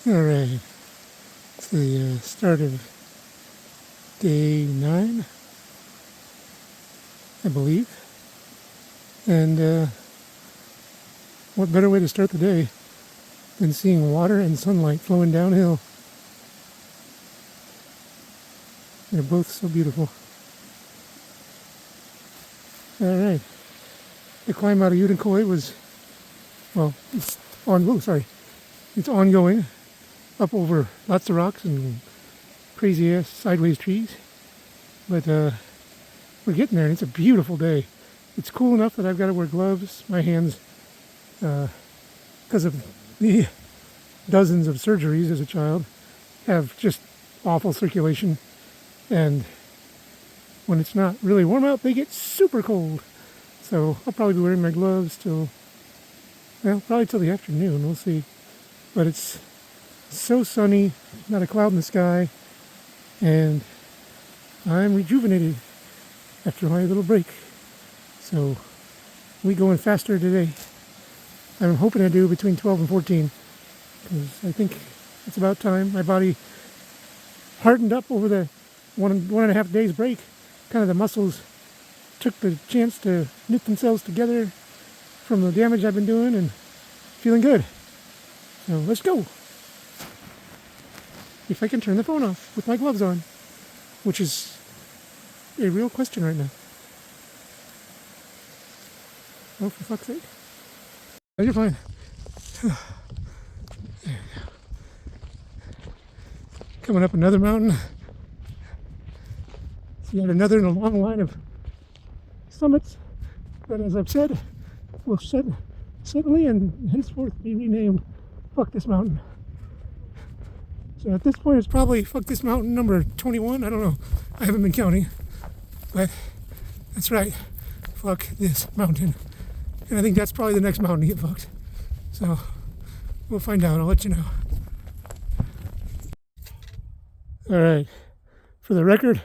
Alright, it's the start of day 9, I believe. And what better way to start the day than seeing water and sunlight flowing downhill. They're both so beautiful. Alright, the climb out of Unicoi was, well, it's ongoing. Up over lots of rocks and crazy ass sideways trees. But we're getting there, and it's a beautiful day. It's cool enough that I've got to wear gloves. My hands, because of the dozens of surgeries as a child, have just awful circulation. And when it's not really warm out, they get super cold. So I'll probably be wearing my gloves till, well, probably till the afternoon. We'll see. But it's so sunny, not a cloud in the sky, and I'm rejuvenated after my little break. So we going faster today. I'm hoping to do between 12 and 14 because I think it's about time. My body hardened up over the one and a half days break. Kind of the muscles took the chance to knit themselves together from the damage I've been doing, and feeling good. So let's go. If I can turn the phone off with my gloves on, which is a real question right now. Oh, for fuck's sake. Oh, you're fine. There we go. Coming up another mountain. So yet another in a long line of summits that, as I've said, will suddenly and henceforth be renamed Fuck This Mountain. So at this point, it's probably Fuck This Mountain number 21. I don't know. I haven't been counting. But that's right. Fuck this mountain. And I think that's probably the next mountain to get fucked. So we'll find out. I'll let you know. Alright. For the record,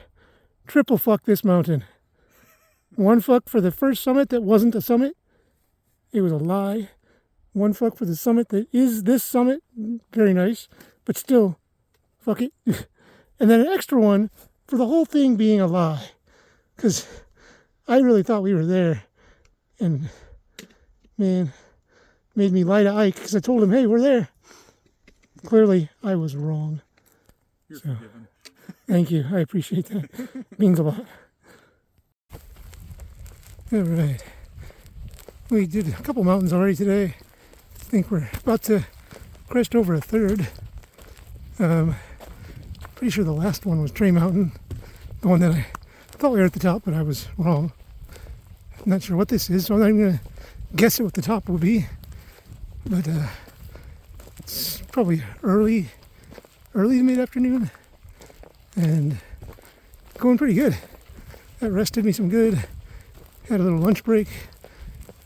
triple fuck this mountain. One fuck for the first summit that wasn't a summit. It was a lie. One fuck for the summit that is this summit. Very nice. But still, fuck it. And then an extra one for the whole thing being a lie. Because I really thought we were there. And, man, made me lie to Ike because I told him, hey, we're there. Clearly, I was wrong. You're forgiven. Thank you. I appreciate that. Means a lot. All right. We did a couple mountains already today. I think we're about to crest over a third. Pretty sure the last one was Trey Mountain, the one that I thought we were at the top, but I was wrong. I'm not sure what this is, so I'm not even going to guess at what the top will be. But it's probably early to mid-afternoon, and going pretty good. That rested me some good. Had a little lunch break.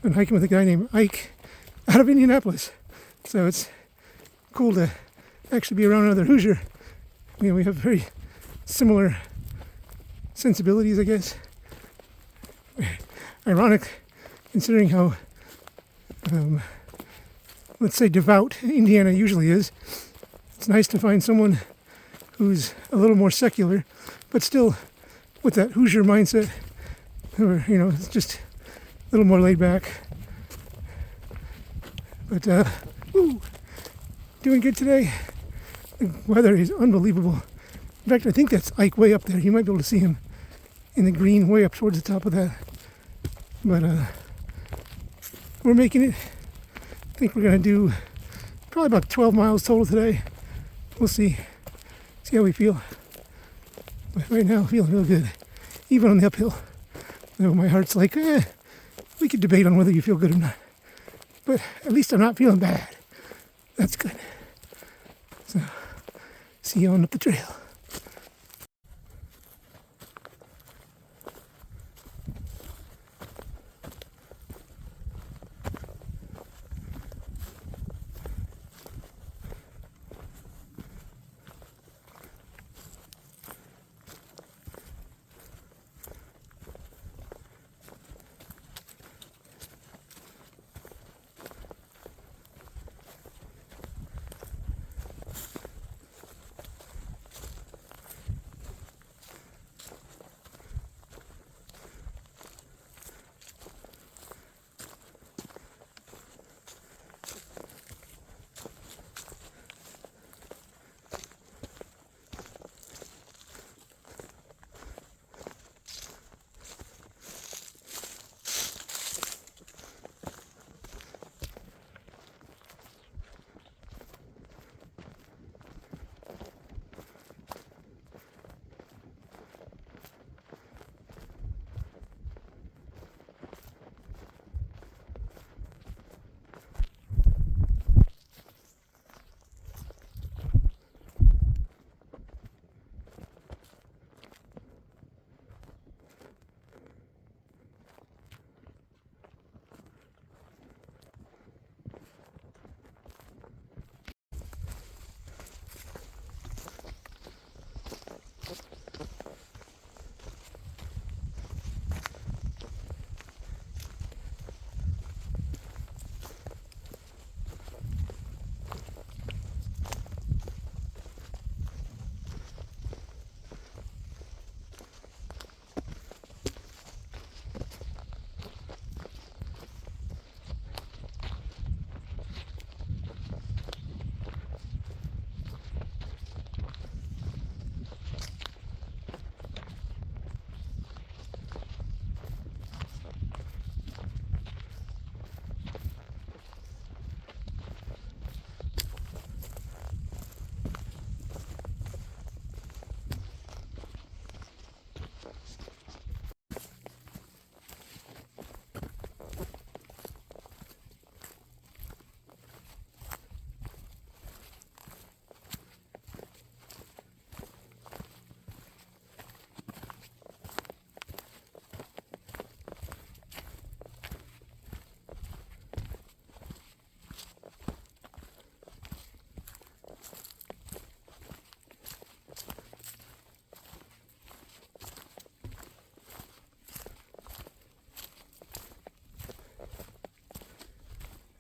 Been hiking with a guy named Ike out of Indianapolis, so it's cool to actually be around another Hoosier. You know, we have very similar sensibilities, I guess. Ironic, considering how, let's say, devout Indiana usually is. It's nice to find someone who's a little more secular, but still with that Hoosier mindset, or, you know, it's just a little more laid back. But, doing good today. The weather is unbelievable. In fact, I think that's Ike way up there. You might be able to see him in the green way up towards the top of that. But we're making it. I think we're going to do probably about 12 miles total today. We'll see. See how we feel. But right now, feeling real good. Even on the uphill. Though my heart's like, we could debate on whether you feel good or not. But at least I'm not feeling bad. That's good. So, see you on up the trail.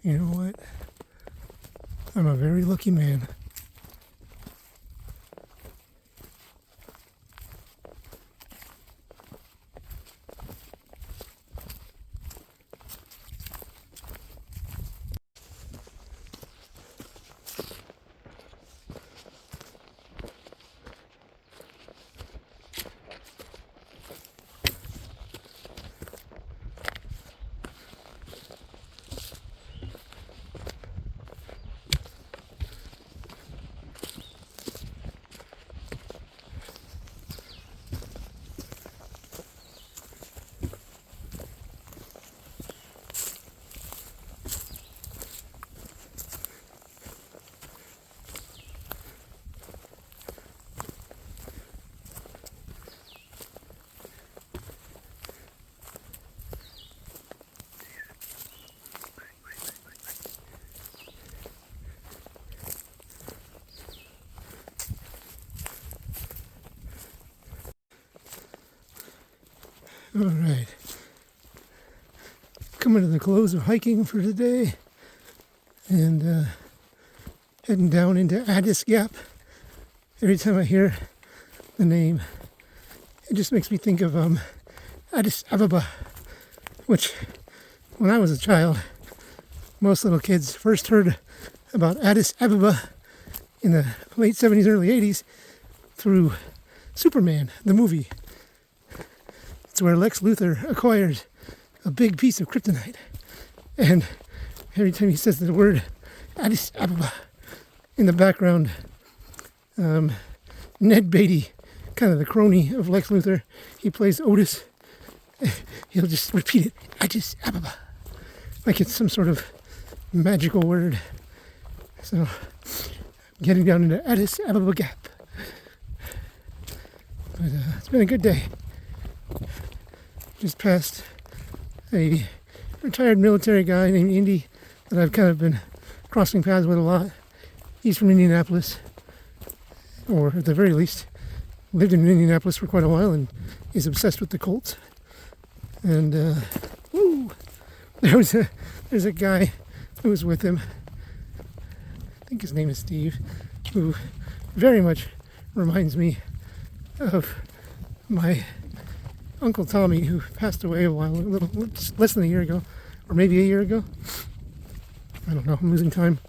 You know what? I'm a very lucky man. All right, coming to the close of hiking for today, and heading down into Addis Gap. Every time I hear the name, it just makes me think of Addis Ababa, which, when I was a child, most little kids first heard about Addis Ababa in the late 70s, early 80s through Superman, the movie. It's where Lex Luthor acquires a big piece of kryptonite. And every time he says the word Addis Ababa, in the background, Ned Beatty, kind of the crony of Lex Luthor, he plays Otis. He'll just repeat it, Addis Ababa, like it's some sort of magical word. So, getting down into Addis Ababa Gap. But it's been a good day. Just passed a retired military guy named Indy that I've kind of been crossing paths with a lot. He's from Indianapolis, or at the very least, lived in Indianapolis for quite a while and is obsessed with the Colts. And there's a guy who was with him. I think his name is Steve, who very much reminds me of my Uncle Tommy, who passed away a little less than a year ago, or maybe a year ago. I don't know, I'm losing time.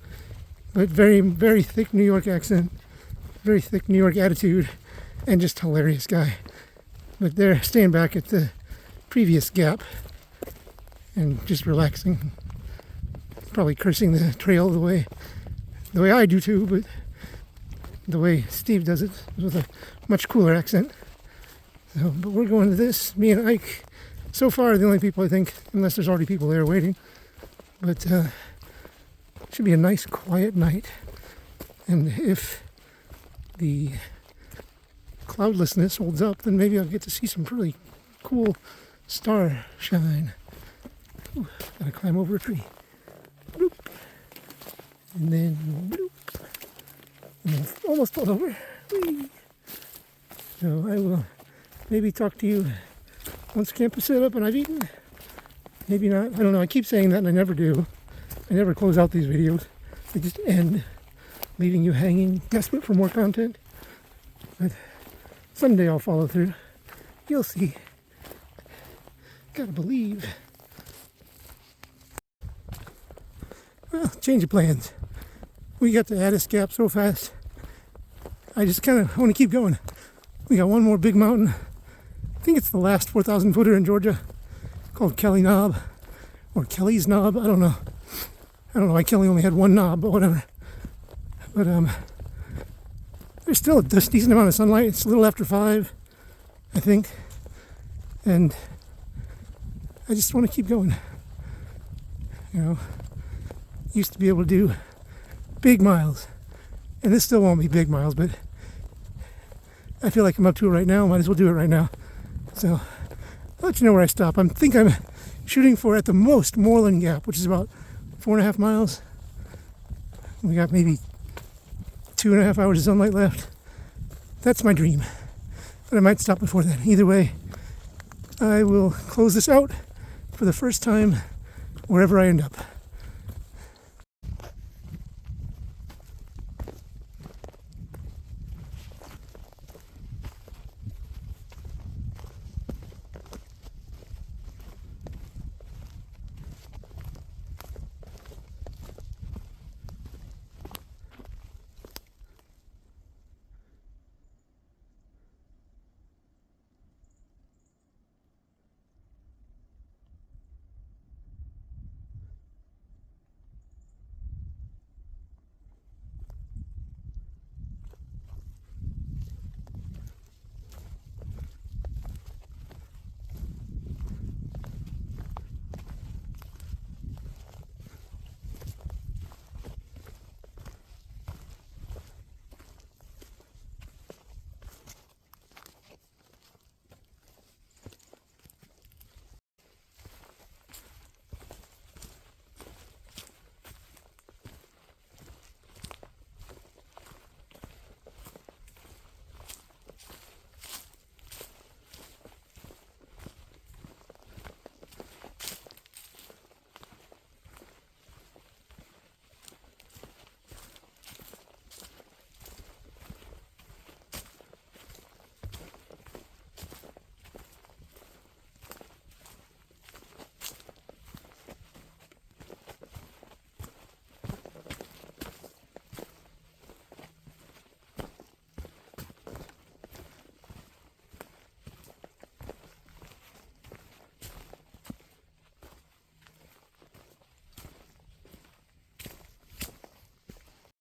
But very, very thick New York accent, very thick New York attitude, and just hilarious guy. But they're staying back at the previous gap and just relaxing. Probably cursing the trail the way I do too, but the way Steve does it with a much cooler accent. So, but we're going to this, me and Ike, so far the only people I think, unless there's already people there waiting. But should be a nice quiet night. And if the cloudlessness holds up, then maybe I'll get to see some pretty cool star shine. Ooh, gotta climb over a tree. Bloop. And then bloop. And then almost fell over. Whee. So I will maybe talk to you once camp is set up and I've eaten. Maybe not. I don't know. I keep saying that and I never do. I never close out these videos. They just end, leaving you hanging, desperate for more content. But someday I'll follow through. You'll see. Gotta believe. Well, change of plans. We got to Addis Gap so fast. I just kind of want to keep going. We got one more big mountain. I think it's the last 4,000 footer in Georgia, called Kelly Knob, or Kelly's Knob. I don't know why Kelly only had one knob, but whatever. But there's still a decent amount of sunlight. It's a little after 5, I think. And I just want to keep going. You know, used to be able to do big miles. And this still won't be big miles, but I feel like I'm up to it right now. Might as well do it right now. So I'll let you know where I stop. I'm shooting for, at the most, Moreland Gap, which is about 4.5 miles. We got maybe 2.5 hours of sunlight left. That's my dream. But I might stop before then. Either way, I will close this out for the first time wherever I end up.